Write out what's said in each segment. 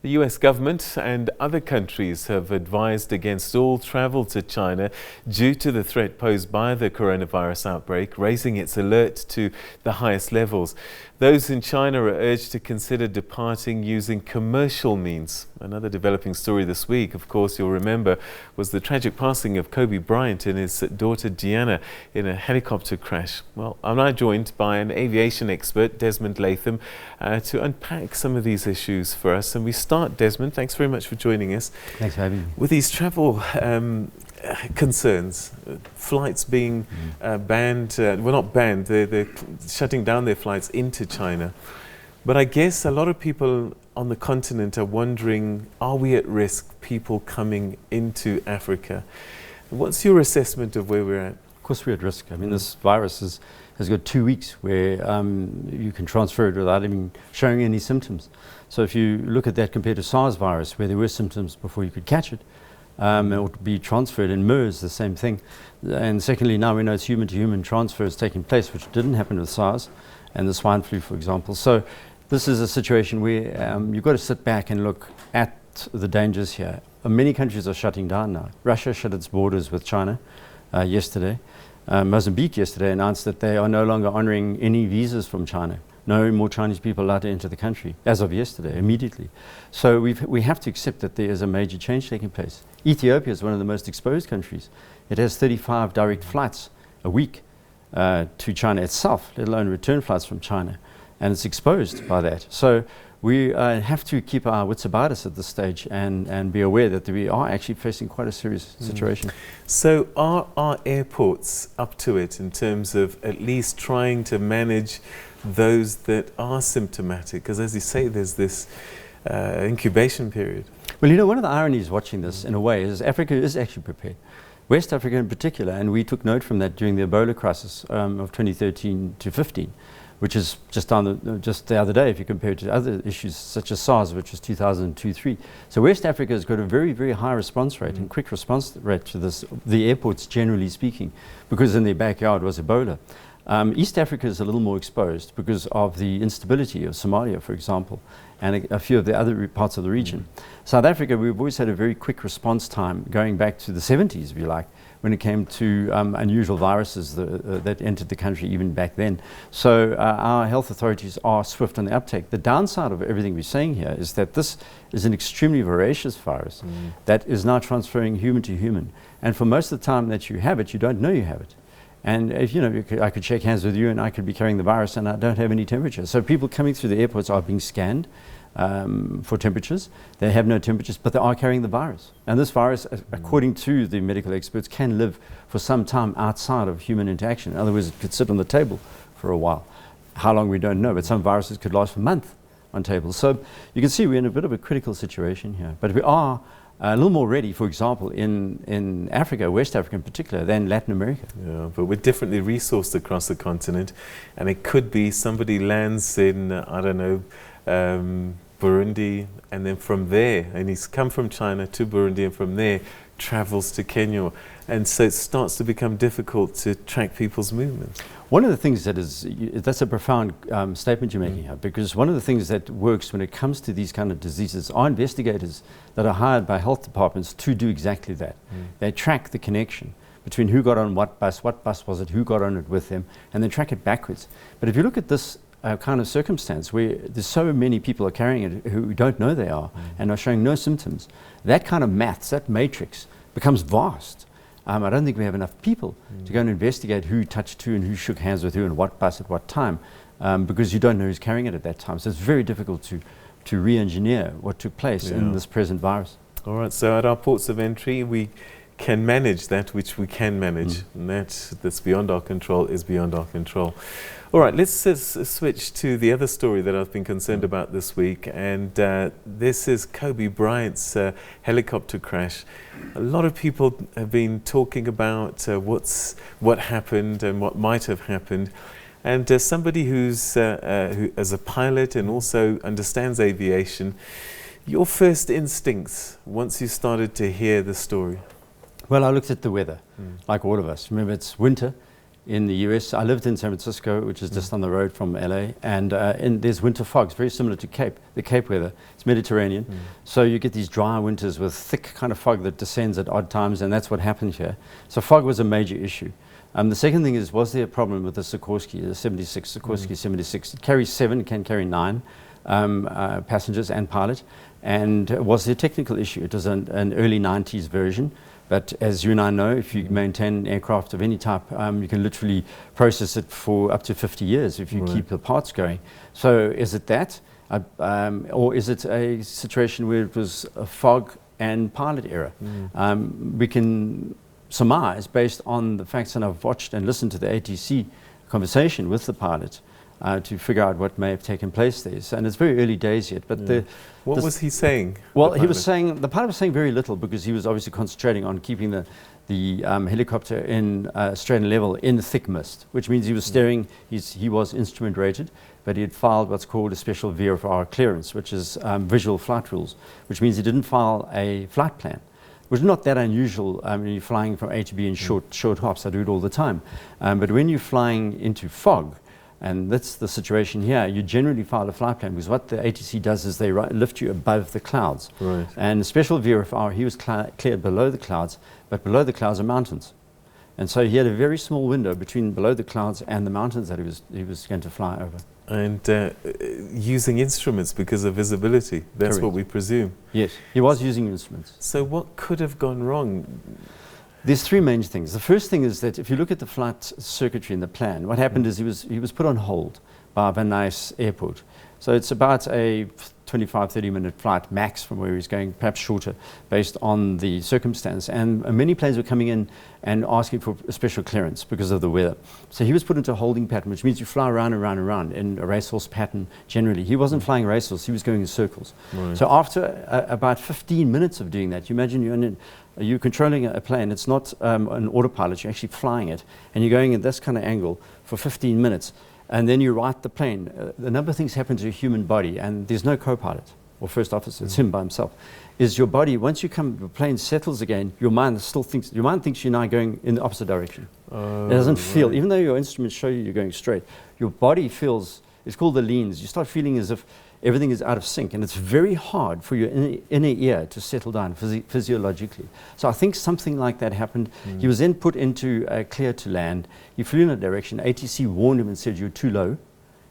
The US government and other countries have advised against all travel to China due to the threat posed by the coronavirus outbreak, raising its alert to the highest levels. Those in China are urged to consider departing using commercial means. Another developing story this week, of course, you'll remember, was the tragic passing of Kobe Bryant and his daughter Gianna in a helicopter crash. Well, I'm now joined by an aviation expert, Desmond Latham, to unpack some of these issues for us. And we start, Desmond, thanks very much for joining us. Thanks for having me. With these travel concerns, flights being banned, well, not banned, they're shutting down their flights into China. But I guess a lot of people on the continent are wondering, are we at risk, people coming into Africa? What's your assessment of where we're at? Of course we're at risk. I mean, this virus has got 2 weeks where you can transfer it without even showing any symptoms. So if you look at that compared to SARS virus, where there were symptoms before you could catch it, it would be transferred. In MERS, the same thing. And secondly, now we know it's human-to-human transfers taking place, which didn't happen with SARS and the swine flu, for example. So this is a situation where you've got to sit back and look at the dangers here. Many countries are shutting down now. Russia shut its borders with China yesterday. Mozambique yesterday announced that they are no longer honoring any visas from China. No more Chinese people allowed to enter the country, as of yesterday, immediately. So we have to accept that there is a major change taking place. Ethiopia is one of the most exposed countries. It has 35 direct flights a week to China itself, let alone return flights from China. And it's exposed by that. So we have to keep our wits about us at this stage and be aware that we are actually facing quite a serious situation. So are our airports up to it in terms of at least trying to manage those that are symptomatic? Because as you say, there's this incubation period. Well, you know, one of the ironies watching this, in a way, is Africa is actually prepared. West Africa in particular, and we took note from that during the Ebola crisis of 2013 to 15, which is just the other day if you compare it to other issues such as SARS, which was 2002-3. So West Africa has got a very, very high response rate and quick response rate to this, the airports generally speaking, because in their backyard was Ebola. East Africa is a little more exposed because of the instability of Somalia, for example, and a few of the other parts of the region. South Africa, we've always had a very quick response time, going back to the 70s, if you like, when it came to unusual viruses that entered the country even back then. So our health authorities are swift on the uptake. The downside of everything we're saying here is that this is an extremely voracious virus that is now transferring human to human. And for most of the time that you have it, you don't know you have it. And if you know, I could shake hands with you and I could be carrying the virus and I don't have any temperature. So people coming through the airports are being scanned for temperatures. They have no temperatures, but they are carrying the virus. And this virus, according to the medical experts, can live for some time outside of human interaction. In other words, it could sit on the table for a while. How long, we don't know, but some viruses could last for a month on tables. So you can see we're in a bit of a critical situation here. But we are a little more ready, for example, in Africa, West Africa in particular, than Latin America. Yeah, but we're differently resourced across the continent, and it could be somebody lands in, I don't know, Burundi, and then from there, and he's come from China to Burundi, and from there travels to Kenya. And so it starts to become difficult to track people's movements. One of the things that's a profound statement you're making here, because one of the things that works when it comes to these kind of diseases are investigators that are hired by health departments to do exactly that. They track the connection between who got on what bus was it, who got on it with them, and they track it backwards. But if you look at this kind of circumstance where there's so many people are carrying it who don't know they are and are showing no symptoms, that kind of maths, that matrix becomes vast. I don't think we have enough people to go and investigate who touched who and who shook hands with who and what bus at what time, because you don't know who's carrying it at that time. So it's very difficult to re-engineer what took place in this present virus. All right, so at our ports of entry, we can manage that which we can manage, and that's beyond our control is beyond our control. All right, let's switch to the other story that I've been concerned about this week, and this is Kobe Bryant's helicopter crash. A lot of people have been talking about what happened and what might have happened, and somebody who as a pilot and also understands aviation, your first instincts once you started to hear the story? Well, I looked at the weather, like all of us. Remember, it's winter. in the US. I lived in San Francisco, which is just on the road from LA, and there's winter fogs, very similar to the Cape weather. It's Mediterranean, so you get these dry winters with thick kind of fog that descends at odd times, and that's what happened here. So fog was a major issue. The second thing is, was there a problem with the Sikorsky, the 76, Sikorsky 76? It carries 7, it can carry 9 passengers and pilot. And was there a technical issue? It was an early 90s version. But as you and I know, if you maintain an aircraft of any type, you can literally process it for up to 50 years if you keep the parts going. So is it that? Or is it a situation where it was a fog and pilot error? We can surmise based on the facts, and I've watched and listened to the ATC conversation with the pilot to figure out what may have taken place there. So, and it's very early days yet. But what was he saying? Well, the pilot was saying very little, because he was obviously concentrating on keeping the helicopter in straight and level in the thick mist, which means he was steering, he was instrument rated, but he had filed what's called a special VFR clearance, which is visual flight rules, which means he didn't file a flight plan, which is not that unusual when you're flying from A to B in short hops. I do it all the time. But when you're flying into fog, and that's the situation here, you generally file a flight plan, because what the ATC does is they lift you above the clouds. Right. And the special VFR, he was cleared below the clouds, but below the clouds are mountains. And so he had a very small window between below the clouds and the mountains that he was going to fly over. And using instruments because of visibility, that's Correct. what we presume. Yes, he was using instruments. So what could have gone wrong? There's 3 main things. The first thing is that if you look at the flight circuitry in the plan, what happened is he was put on hold by Van Nuys Airport. So it's about a 25-30 minute flight max from where he's going, perhaps shorter, based on the circumstance. And many planes were coming in and asking for a special clearance because of the weather. So he was put into a holding pattern, which means you fly around and around and around in a racehorse pattern generally. He wasn't flying racehorse, he was going in circles. Right. So after about 15 minutes of doing that, you imagine you're controlling a plane. It's not an autopilot, you're actually flying it, and you're going at this kind of angle for 15 minutes. And then you right the plane. A number of things happen to a human body, and there's no co-pilot or first officer, it's him by himself. Is your body, once the plane settles again, your mind thinks you're now going in the opposite direction. It doesn't feel, even though your instruments show you you're going straight, your body feels, it's called the leans. You start feeling as if everything is out of sync, and it's very hard for your inner ear to settle down physiologically. So I think something like that happened. He was then put into clear to land. He flew in a direction. ATC warned him and said, "You're too low,"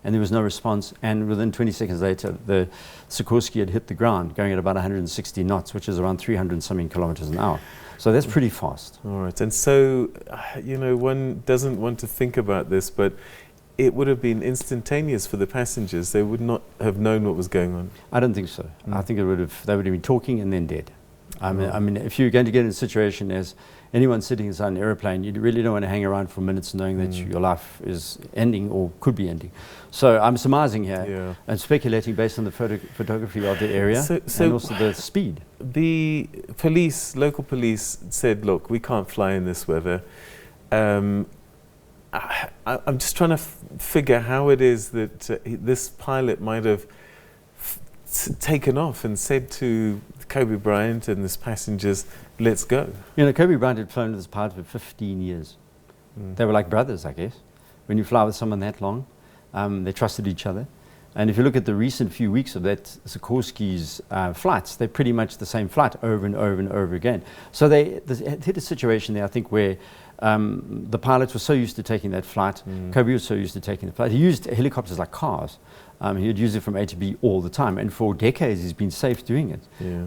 and there was no response. And within 20 seconds later, the Sikorsky had hit the ground, going at about 160 knots, which is around 300-something kilometers an hour. So that's pretty fast. All right. And so, one doesn't want to think about this, but it would have been instantaneous for the passengers. They would not have known what was going on. I don't think so. I think they would have been talking and then dead. I mean, if you're going to get in a situation as anyone sitting inside an airplane, you really don't want to hang around for minutes knowing that your life is ending or could be ending. So I'm surmising here and speculating based on the photography of the area and also the speed. The police, local police, said, "Look, we can't fly in this weather." I'm just trying to figure how it is that this pilot might have taken off and said to Kobe Bryant and his passengers, "Let's go." Kobe Bryant had flown with his pilot for 15 years. They were like brothers, I guess. When you fly with someone that long, they trusted each other. And if you look at the recent few weeks of that Sikorsky's flights, they're pretty much the same flight over and over and over again. So they hit a situation there, I think, where the pilots were so used to taking that flight. Kobe was so used to taking the flight. He used helicopters like cars. He would use it from A to B all the time. And for decades, he's been safe doing it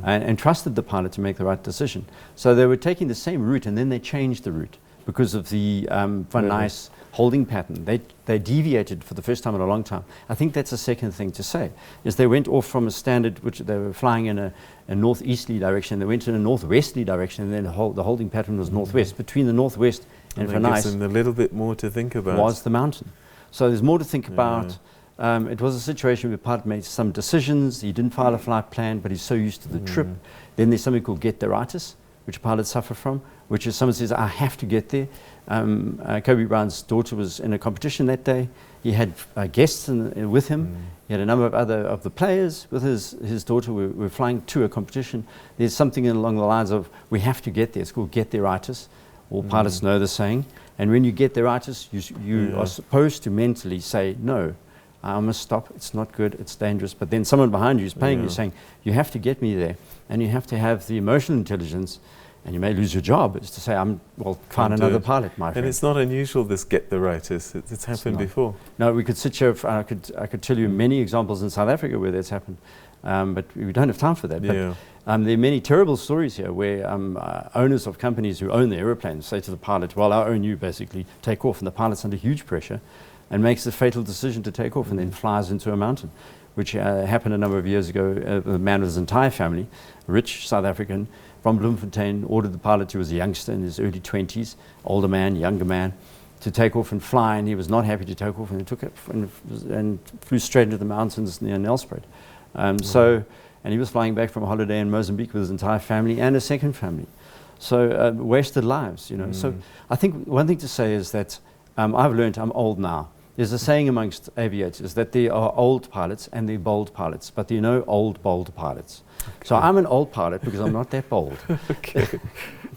and trusted the pilot to make the right decision. So they were taking the same route, and then they changed the route because of the Van Nuys holding pattern. They deviated for the first time in a long time. I think that's the second thing to say, is they went off from a standard, which they were flying in a northeasterly direction. They went in a northwesterly direction, and then the holding pattern was northwest. Between the northwest and Van Nuys, a little bit more to think about. Was the mountain. So there's more to think about. It was a situation where the pilot made some decisions. He didn't file a flight plan, but he's so used to the trip. Then there's something called get-there-itis, which pilots suffer from, which is someone says, "I have to get there." Kobe Bryant's daughter was in a competition that day. He had guests with him. He had a number of the players with his daughter were flying to a competition. There's something along the lines of, "We have to get there." It's called get-there-itis. All pilots know the saying. And when you get the artist, you are supposed to mentally say, no, I must stop, it's not good, it's dangerous. But then someone behind you is paying you, saying, you have to get me there. And you have to have the emotional intelligence, and you may lose your job, is to say, find another pilot, my friend. And it's not unusual, this get the writers. It's happened before. No, we could sit here, I could tell you many examples in South Africa where that's happened. But we don't have time for that. But, there are many terrible stories here where owners of companies who own the aeroplanes say to the pilot, well, I own you, basically, take off. And the pilot's under huge pressure and makes the fatal decision to take off and then flies into a mountain, which happened a number of years ago. A man with his entire family, rich South African, from Bloemfontein, ordered the pilot, who was a youngster in his early 20s, older man, younger man, to take off and fly. And he was not happy to take off, and he took it and flew straight into the mountains near Nelspruit. And he was flying back from a holiday in Mozambique with his entire family and a second family. So wasted lives, you know. So I think one thing to say is that I've learned, I'm old now. There's a saying amongst aviators that there are old pilots and there are bold pilots, but there are no old, bold pilots. Okay. So I'm an old pilot because I'm not that bold. Okay.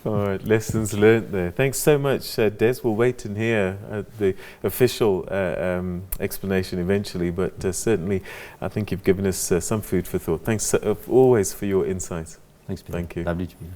All right, lessons learned there. Thanks so much, Des. We'll wait and hear the official explanation eventually, but certainly I think you've given us some food for thought. Thanks always for your insights. Thanks, Peter. Thank you. Lovely to be here.